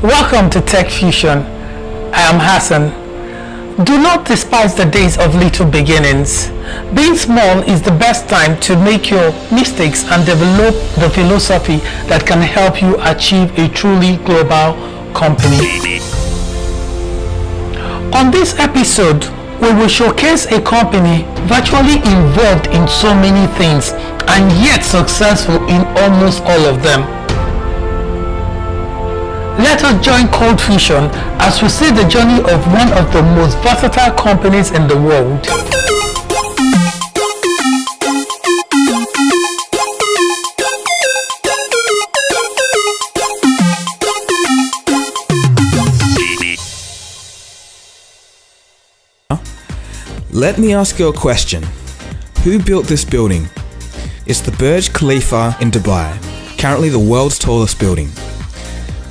Welcome to Tech Fusion. I am Hassan. Do not despise the days of little beginnings. Being small is the best time to make your mistakes and develop the philosophy that can help you achieve a truly global company. On this episode, we will showcase a company virtually involved in so many things and yet successful in almost all of them. Let us join Cold Fusion as we see the journey of one of the most versatile companies in the world. Let me ask you a question. Who built this building? It's the Burj Khalifa in Dubai, currently the world's tallest building.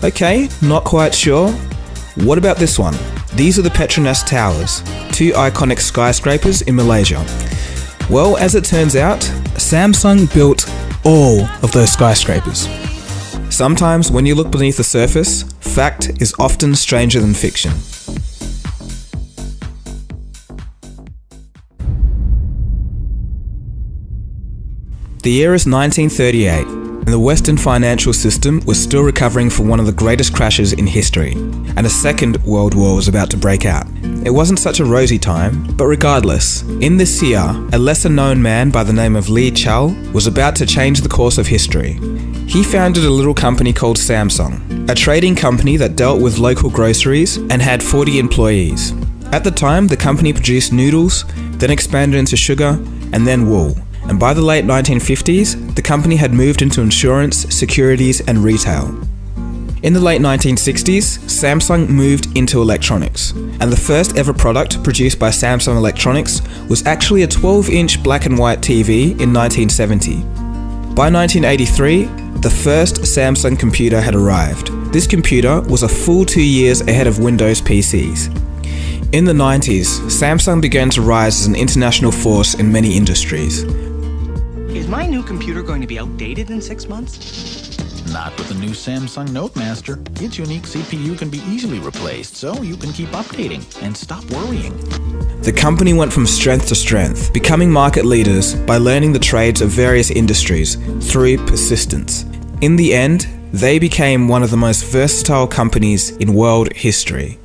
Okay, not quite sure. What about this one? These are the Petronas Towers, two iconic skyscrapers in Malaysia. Well, as it turns out, Samsung built all of those skyscrapers. Sometimes when you look beneath the surface, fact is often stranger than fiction. The year is 1938, and the Western financial system was still recovering from one of the greatest crashes in history, and a second world war was about to break out. It wasn't such a rosy time, but regardless, in this year, a lesser-known man by the name of Lee Chul was about to change the course of history. He founded a little company called Samsung, a trading company that dealt with local groceries and had 40 employees. At the time, the company produced noodles, then expanded into sugar, and then wool. And by the late 1950s, the company had moved into insurance, securities, and retail. In the late 1960s, Samsung moved into electronics, and the first ever product produced by Samsung Electronics was actually a 12-inch black and white TV in 1970. By 1983, the first Samsung computer had arrived. This computer was a full 2 years ahead of Windows PCs. In the 90s, Samsung began to rise as an international force in many industries. Is my new computer going to be outdated in 6 months? Not with the new Samsung Note Master. Its unique CPU can be easily replaced, so you can keep updating and stop worrying. The company went from strength to strength, becoming market leaders by learning the trades of various industries through persistence. In the end, they became one of the most versatile companies in world history.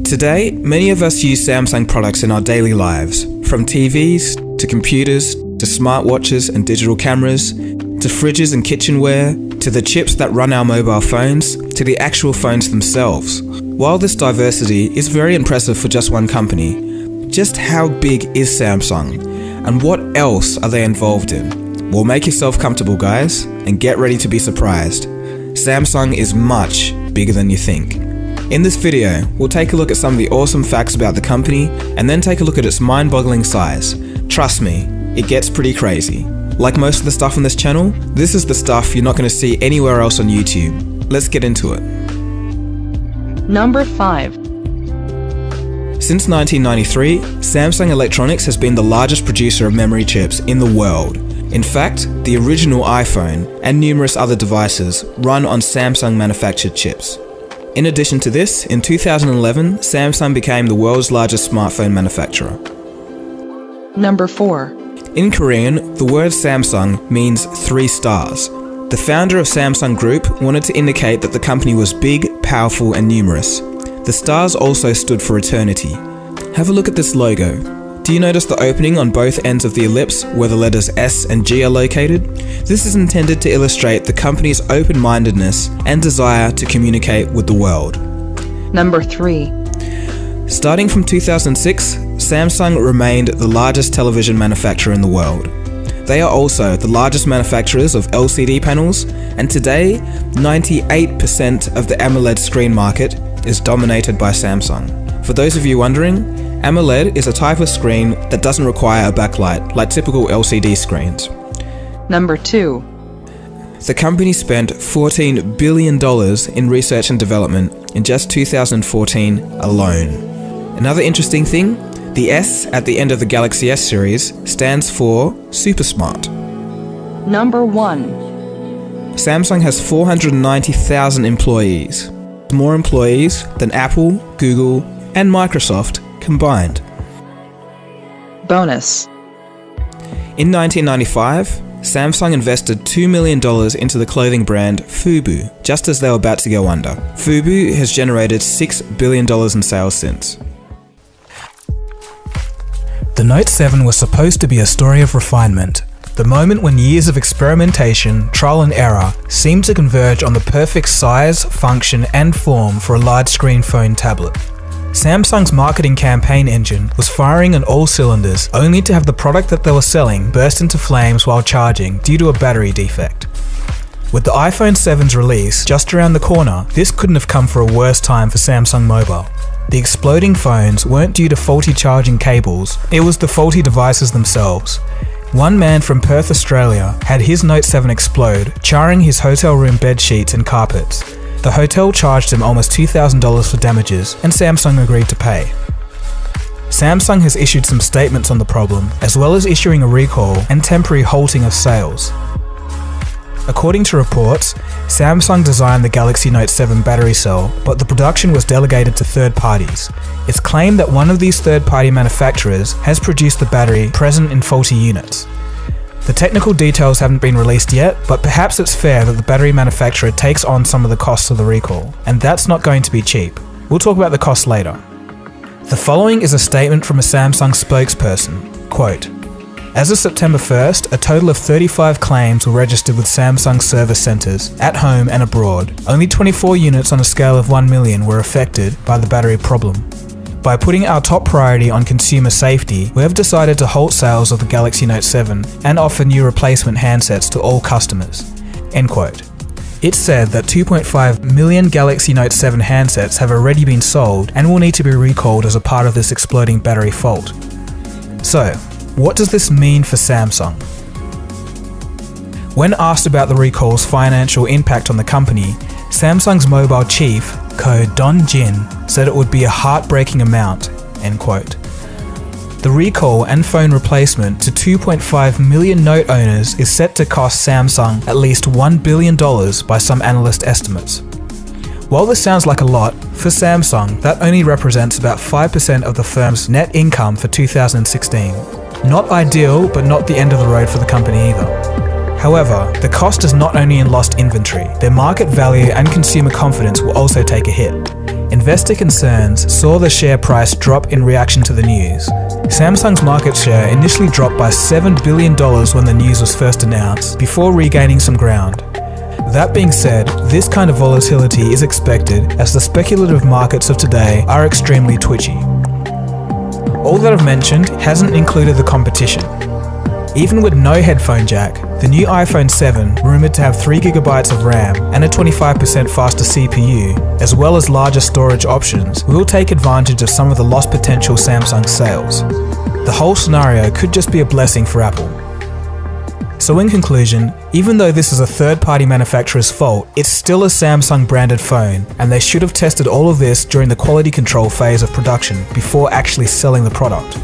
Today, many of us use Samsung products in our daily lives, from TVs to computers to smartwatches and digital cameras, to fridges and kitchenware, to the chips that run our mobile phones, to the actual phones themselves. While this diversity is very impressive for just one company, just how big is Samsung? And what else are they involved in? Well, make yourself comfortable, guys, and get ready to be surprised. Samsung is much bigger than you think. In this video, we'll take a look at some of the awesome facts about the company and then take a look at its mind-boggling size. Trust me, it gets pretty crazy. Like most of the stuff on this channel, this is the stuff you're not going to see anywhere else on YouTube. Let's get into it. Number 5. Since 1993, Samsung Electronics has been the largest producer of memory chips in the world. In fact, the original iPhone and numerous other devices run on Samsung manufactured chips. In addition to this, in 2011, Samsung became the world's largest smartphone manufacturer. Number 4. In Korean, the word Samsung means 3 stars. The founder of Samsung Group wanted to indicate that the company was big, powerful, and numerous. The stars also stood for eternity. Have a look at this logo. Do you notice the opening on both ends of the ellipse where the letters S and G are located? This is intended to illustrate the company's open-mindedness and desire to communicate with the world. Number 3. Starting from 2006, Samsung remained the largest television manufacturer in the world. They are also the largest manufacturers of LCD panels, and today, 98% of the AMOLED screen market is dominated by Samsung. For those of you wondering, AMOLED is a type of screen that doesn't require a backlight like typical LCD screens. Number 2. The company spent $14 billion in research and development in just 2014 alone. Another interesting thing, the S at the end of the Galaxy S series stands for super smart. Number 1. Samsung has 490,000 employees, more employees than Apple, Google, and Microsoft combined. Bonus. In 1995, Samsung invested $2 million into the clothing brand Fubu, just as they were about to go under. Fubu has generated $6 billion in sales since. The Note 7 was supposed to be a story of refinement, the moment when years of experimentation, trial and error seemed to converge on the perfect size, function and form for a large-screen phone tablet. Samsung's marketing campaign engine was firing on all cylinders, only to have the product that they were selling burst into flames while charging due to a battery defect. With the iPhone 7's release just around the corner, this couldn't have come for a worse time for Samsung Mobile. The exploding phones weren't due to faulty charging cables, it was the faulty devices themselves. One man from Perth, Australia had his Note 7 explode, charring his hotel room bed sheets and carpets. The hotel charged him almost $2,000 for damages, and Samsung agreed to pay. Samsung has issued some statements on the problem, as well as issuing a recall and temporary halting of sales. According to reports, Samsung designed the Galaxy Note 7 battery cell, but the production was delegated to third parties. It's claimed that one of these third-party manufacturers has produced the battery present in faulty units. The technical details haven't been released yet, but perhaps it's fair that the battery manufacturer takes on some of the costs of the recall, and that's not going to be cheap. We'll talk about the costs later. The following is a statement from a Samsung spokesperson, quote, "As of September 1st, a total of 35 claims were registered with Samsung service centers, at home and abroad. Only 24 units on a scale of 1 million were affected by the battery problem. By putting our top priority on consumer safety, we have decided to halt sales of the Galaxy Note 7 and offer new replacement handsets to all customers." End quote. It's said that 2.5 million Galaxy Note 7 handsets have already been sold and will need to be recalled as a part of this exploding battery fault. So, what does this mean for Samsung? When asked about the recall's financial impact on the company, Samsung's mobile chief, Ko Don-jin, said it would be a heartbreaking amount, end quote. The recall and phone replacement to 2.5 million Note owners is set to cost Samsung at least $1 billion by some analyst estimates. While this sounds like a lot, for Samsung, that only represents about 5% of the firm's net income for 2016. Not ideal, but not the end of the road for the company either. However, the cost is not only in lost inventory, their market value and consumer confidence will also take a hit. Investor concerns saw the share price drop in reaction to the news. Samsung's market share initially dropped by $7 billion when the news was first announced, before regaining some ground. That being said, this kind of volatility is expected as the speculative markets of today are extremely twitchy. All that I've mentioned hasn't included the competition. Even with no headphone jack, the new iPhone 7, rumoured to have 3GB of RAM and a 25% faster CPU, as well as larger storage options, will take advantage of some of the lost potential Samsung sales. The whole scenario could just be a blessing for Apple. So in conclusion, even though this is a third-party manufacturer's fault, it's still a Samsung branded phone, and they should have tested all of this during the quality control phase of production before actually selling the product.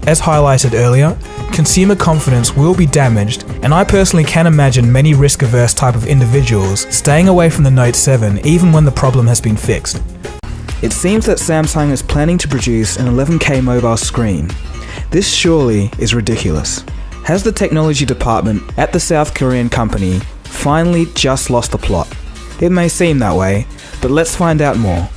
As highlighted earlier, consumer confidence will be damaged, and I personally can imagine many risk-averse type of individuals staying away from the Note 7 even when the problem has been fixed. It seems that Samsung is planning to produce an 11K mobile screen. This surely is ridiculous. Has the technology department at the South Korean company finally just lost the plot? It may seem that way, but let's find out more.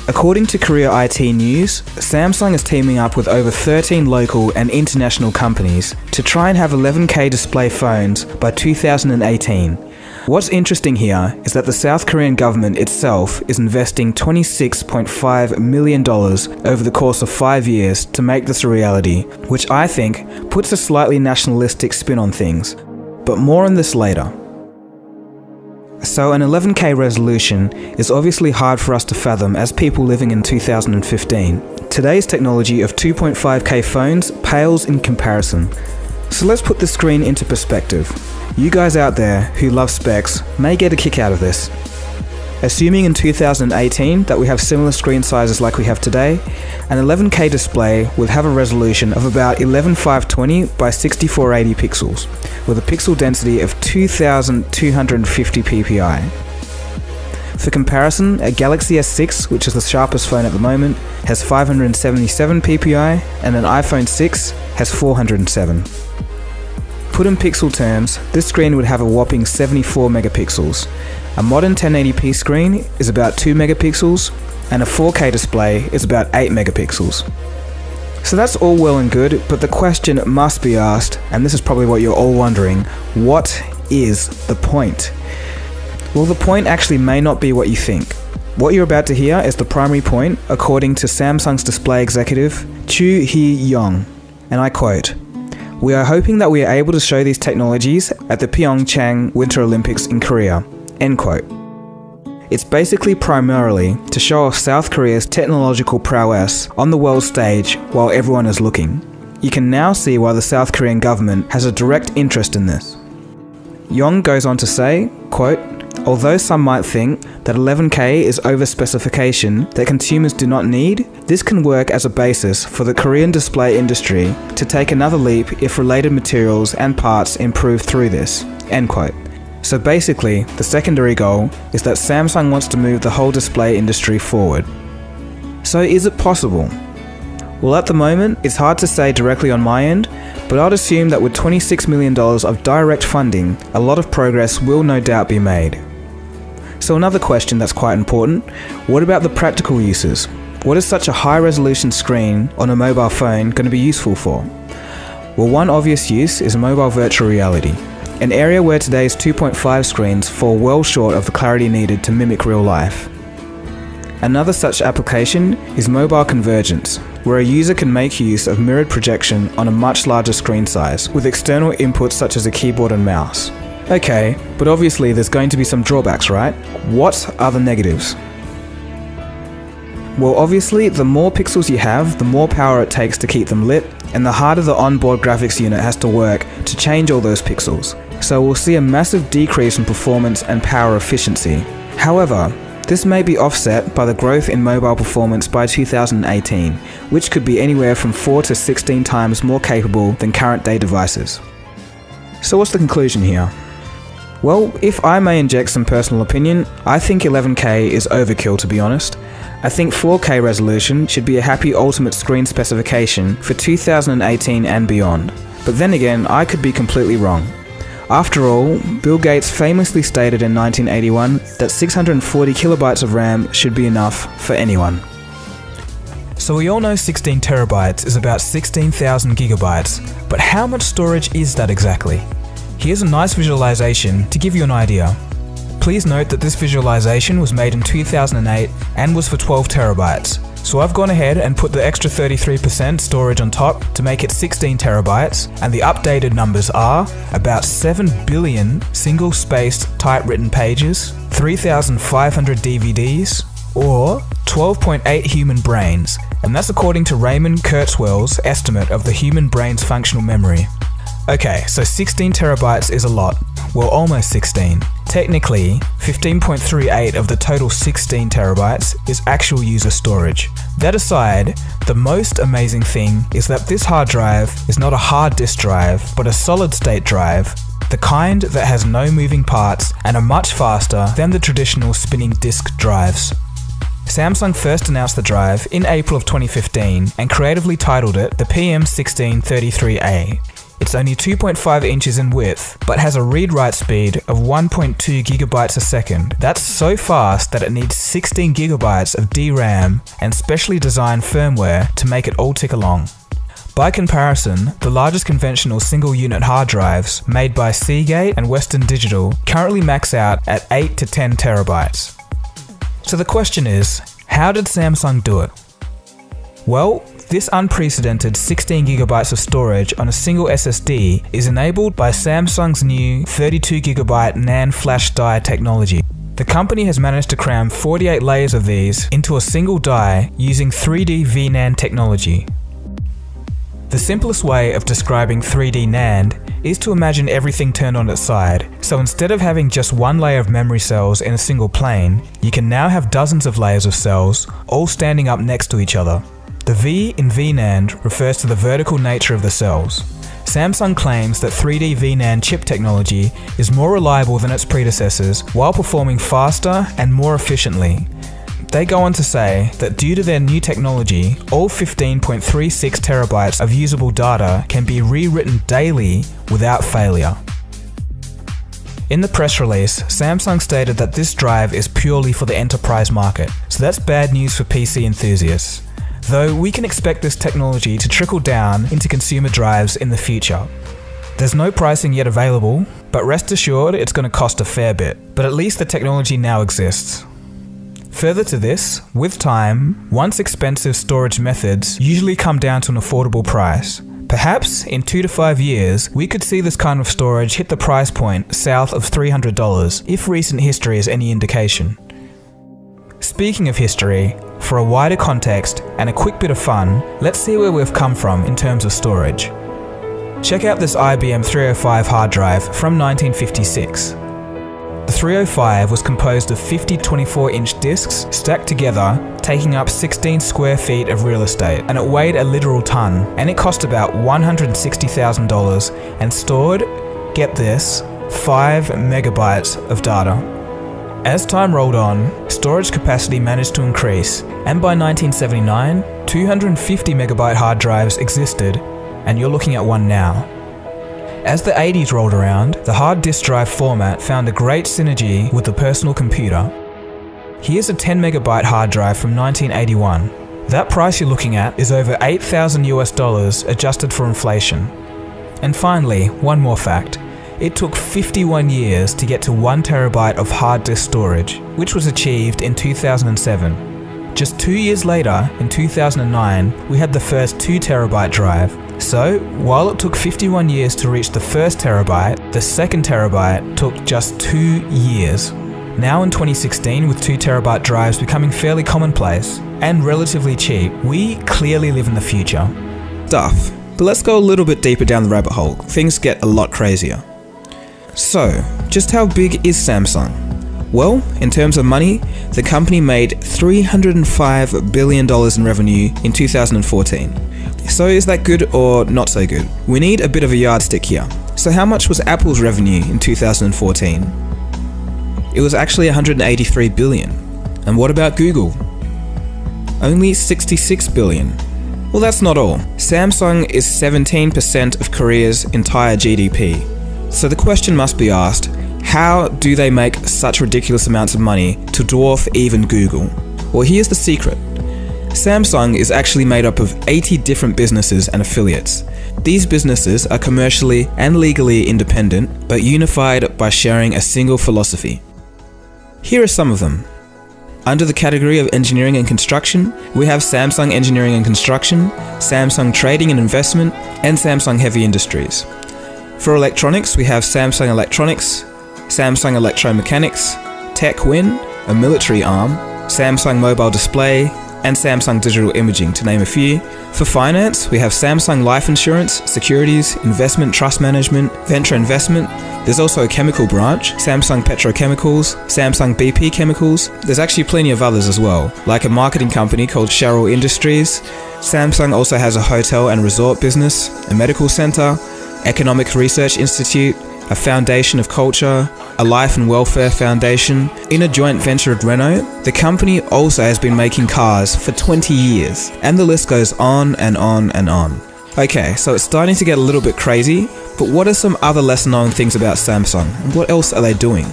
According to Korea IT News, Samsung is teaming up with over 13 local and international companies to try and have 11K display phones by 2018. What's interesting here is that the South Korean government itself is investing $26.5 million over the course of 5 years to make this a reality, which I think puts a slightly nationalistic spin on things. But more on this later. So an 11K resolution is obviously hard for us to fathom as people living in 2015. Today's technology of 2.5K phones pales in comparison. So let's put the screen into perspective. You guys out there who love specs may get a kick out of this. Assuming in 2018 that we have similar screen sizes like we have today, an 11K display would have a resolution of about 11520 by 6480 pixels, with a pixel density of 2250 ppi. For comparison, a Galaxy S6, which is the sharpest phone at the moment, has 577 ppi, and an iPhone 6 has 407. Put in pixel terms, this screen would have a whopping 74 megapixels. A modern 1080p screen is about 2 megapixels, and a 4K display is about 8 megapixels. So that's all well and good, but the question must be asked, and this is probably what you're all wondering, what is the point? Well, the point actually may not be what you think. What you're about to hear is the primary point, according to Samsung's display executive, Chu Hee-yong, and I quote, "We are hoping that we are able to show these technologies at the Pyeongchang Winter Olympics in Korea." End quote. It's basically primarily to show off South Korea's technological prowess on the world stage while everyone is looking. You can now see why the South Korean government has a direct interest in this. Yong goes on to say, quote, "Although some might think that 11K is over-specification that consumers do not need, this can work as a basis for the Korean display industry to take another leap if related materials and parts improve through this." End quote. So basically, the secondary goal is that Samsung wants to move the whole display industry forward. So is it possible? Well, at the moment, it's hard to say directly on my end, but I'd assume that with $26 million of direct funding, a lot of progress will no doubt be made. So another question that's quite important, what about the practical uses? What is such a high-resolution screen on a mobile phone going to be useful for? Well, one obvious use is mobile virtual reality, an area where today's 2.5 screens fall well short of the clarity needed to mimic real life. Another such application is mobile convergence, where a user can make use of mirrored projection on a much larger screen size, with external inputs such as a keyboard and mouse. Okay, but obviously there's going to be some drawbacks, right? What are the negatives? Well, obviously, the more pixels you have, the more power it takes to keep them lit, and the harder the onboard graphics unit has to work to change all those pixels. So we'll see a massive decrease in performance and power efficiency. However, this may be offset by the growth in mobile performance by 2018, which could be anywhere from 4 to 16 times more capable than current day devices. So what's the conclusion here? Well, if I may inject some personal opinion, I think 11K is overkill, to be honest. I think 4K resolution should be a happy ultimate screen specification for 2018 and beyond. But then again, I could be completely wrong. After all, Bill Gates famously stated in 1981 that 640 kilobytes of RAM should be enough for anyone. So we all know 16 terabytes is about 16,000 gigabytes, but how much storage is that exactly? Here's a nice visualization to give you an idea. Please note that this visualization was made in 2008 and was for 12 terabytes. So I've gone ahead and put the extra 33% storage on top to make it 16 terabytes, and the updated numbers are about 7 billion single-spaced typewritten pages, 3,500 DVDs, or 12.8 human brains, and that's according to Raymond Kurzweil's estimate of the human brain's functional memory. Okay, so 16 terabytes is a lot. Well, almost 16. Technically, 15.38 of the total 16 terabytes is actual user storage. That aside, the most amazing thing is that this hard drive is not a hard disk drive, but a solid state drive, the kind that has no moving parts and are much faster than the traditional spinning disk drives. Samsung first announced the drive in April of 2015 and creatively titled it the PM1633A. It's only 2.5 inches in width, but has a read-write speed of 1.2 gigabytes a second. That's so fast that it needs 16 gigabytes of DRAM and specially designed firmware to make it all tick along. By comparison, the largest conventional single-unit hard drives made by Seagate and Western Digital currently max out at 8 to 10 terabytes. So the question is, how did Samsung do it? Well, this unprecedented 16 gigabytes of storage on a single SSD is enabled by Samsung's new 32GB NAND flash die technology. The company has managed to cram 48 layers of these into a single die using 3D VNAND technology. The simplest way of describing 3D NAND is to imagine everything turned on its side. So instead of having just one layer of memory cells in a single plane, you can now have dozens of layers of cells, all standing up next to each other. The V in VNAND refers to the vertical nature of the cells. Samsung claims that 3D VNAND chip technology is more reliable than its predecessors while performing faster and more efficiently. They go on to say that due to their new technology, all 15.36 terabytes of usable data can be rewritten daily without failure. In the press release, Samsung stated that this drive is purely for the enterprise market, so that's bad news for PC enthusiasts. Though we can expect this technology to trickle down into consumer drives in the future. There's no pricing yet available, but rest assured it's going to cost a fair bit, but at least the technology now exists. Further to this, with time, once expensive storage methods usually come down to an affordable price. Perhaps in 2 to 5 years, we could see this kind of storage hit the price point south of $300 if recent history is any indication. Speaking of history, for a wider context and a quick bit of fun, let's see where we've come from in terms of storage. Check out this IBM 305 hard drive from 1956. The 305 was composed of 50 24-inch discs stacked together, taking up 16 square feet of real estate, and it weighed a literal ton, and it cost about $160,000 and stored, get this, 5 megabytes of data. As time rolled on, storage capacity managed to increase, and by 1979, 250 megabyte hard drives existed, and you're looking at one now. As the 80s rolled around, the hard disk drive format found a great synergy with the personal computer. Here's a 10 megabyte hard drive from 1981. That price you're looking at is over $8,000 adjusted for inflation. And finally, one more fact. It took 51 years to get to 1 terabyte of hard disk storage, which was achieved in 2007. Just 2 years later, in 2009, we had the first 2 terabyte drive. So, while it took 51 years to reach the first terabyte, the second terabyte took just 2 years. Now in 2016, with 2 terabyte drives becoming fairly commonplace and relatively cheap, we clearly live in the future. Stuff. But let's go a little bit deeper down the rabbit hole. Things get a lot crazier. So, just how big is Samsung? Well, in terms of money, the company made $305 billion in revenue in 2014. So is that good or not so good? We need a bit of a yardstick here. So how much was Apple's revenue in 2014? It was actually $183 billion. And what about Google? Only $66 billion. Well, that's not all. Samsung is 17% of Korea's entire GDP. So the question must be asked, how do they make such ridiculous amounts of money to dwarf even Google? Well, here's the secret. Samsung is actually made up of 80 different businesses and affiliates. These businesses are commercially and legally independent, but unified by sharing a single philosophy. Here are some of them. Under the category of engineering and construction, we have Samsung Engineering and Construction, Samsung Trading and Investment, and Samsung Heavy Industries. For electronics, we have Samsung Electronics, Samsung Electromechanics, TechWin, a military arm, Samsung Mobile Display, and Samsung Digital Imaging, to name a few. For finance, we have Samsung Life Insurance, Securities, Investment Trust Management, Venture Investment. There's also a chemical branch, Samsung Petrochemicals, Samsung BP Chemicals. There's actually plenty of others as well, like a marketing company called Cheryl Industries. Samsung also has a hotel and resort business, a medical center, Economic Research Institute, a foundation of culture, a life and welfare foundation. In a joint venture with Renault, the company also has been making cars for 20 years, and the list goes on and on and on. Okay, so it's starting to get a little bit crazy, but what are some other lesser known things about Samsung, and what else are they doing?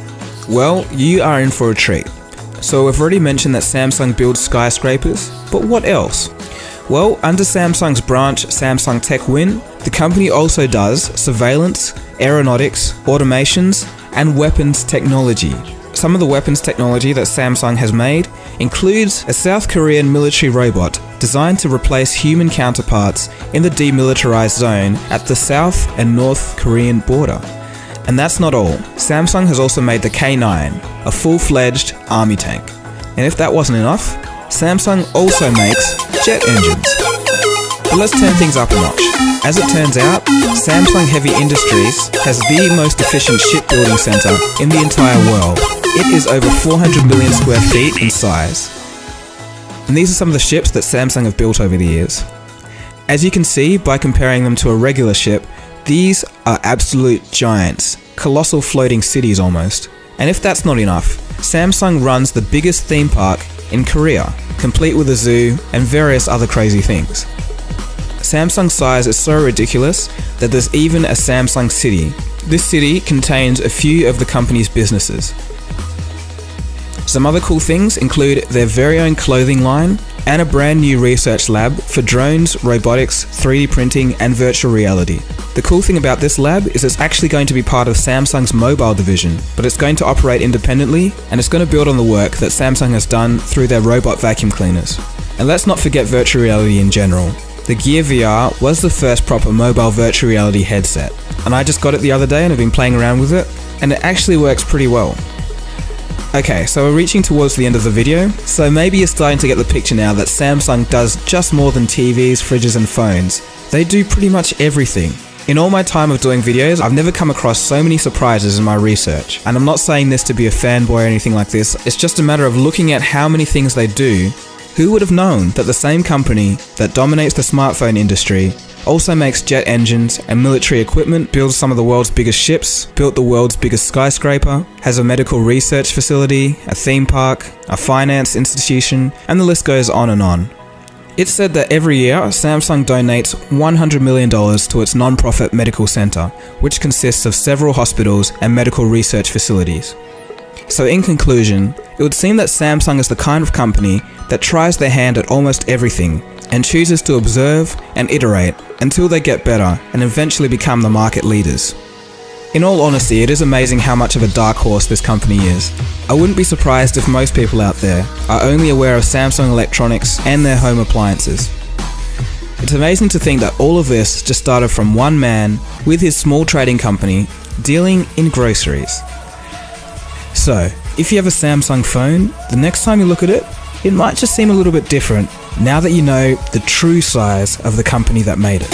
Well, you are in for a treat. So we've already mentioned that Samsung builds skyscrapers, but what else? Well, under Samsung's branch, Samsung TechWin, the company also does surveillance, aeronautics, automations, and weapons technology. Some of the weapons technology that Samsung has made includes a South Korean military robot designed to replace human counterparts in the demilitarized zone at the South and North Korean border. And that's not all. Samsung has also made the K9, a full-fledged army tank. And if that wasn't enough, Samsung also makes jet engines. But let's turn things up a notch. As it turns out, Samsung Heavy Industries has the most efficient shipbuilding center in the entire world. It is over 400 million square feet in size. And these are some of the ships that Samsung have built over the years. As you can see by comparing them to a regular ship, these are absolute giants, colossal floating cities almost. And if that's not enough, Samsung runs the biggest theme park in Korea, complete with a zoo and various other crazy things. Samsung's size is so ridiculous that there's even a Samsung City. This city contains a few of the company's businesses. Some other cool things include their very own clothing line and a brand new research lab for drones, robotics, 3D printing and virtual reality. The cool thing about this lab is it's actually going to be part of Samsung's mobile division, but it's going to operate independently and it's going to build on the work that Samsung has done through their robot vacuum cleaners. And let's not forget virtual reality in general. The Gear VR was the first proper mobile virtual reality headset, and I just got it the other day and have been playing around with it, and it actually works pretty well. Okay, so we're reaching towards the end of the video, so maybe you're starting to get the picture now that Samsung does just more than TVs, fridges and phones. They do pretty much everything. In all my time of doing videos, I've never come across so many surprises in my research, and I'm not saying this to be a fanboy or anything like this, it's just a matter of looking at how many things they do. Who would have known that the same company that dominates the smartphone industry also makes jet engines and military equipment, builds some of the world's biggest ships, built the world's biggest skyscraper, has a medical research facility, a theme park, a finance institution, and the list goes on and on. It's said that every year Samsung donates $100 million to its non-profit medical center, which consists of several hospitals and medical research facilities. So in conclusion, it would seem that Samsung is the kind of company that tries their hand at almost everything and chooses to observe and iterate until they get better and eventually become the market leaders. In all honesty, it is amazing how much of a dark horse this company is. I wouldn't be surprised if most people out there are only aware of Samsung electronics and their home appliances. It's amazing to think that all of this just started from one man with his small trading company dealing in groceries. So, if you have a Samsung phone, the next time you look at it, it might just seem a little bit different now that you know the true size of the company that made it.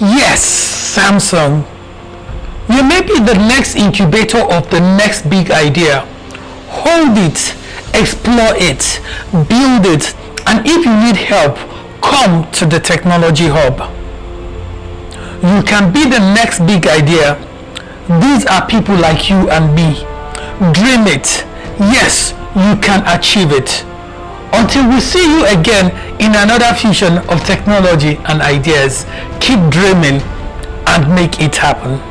Yes, Samsung. You may be the next incubator of the next big idea. Hold it, explore it, build it, and if you need help, come to the Technology Hub. You can be the next big idea. These are people like you and me. Dream it. Yes, you can achieve it. Until we see you again in another fusion of technology and ideas, keep dreaming and make it happen.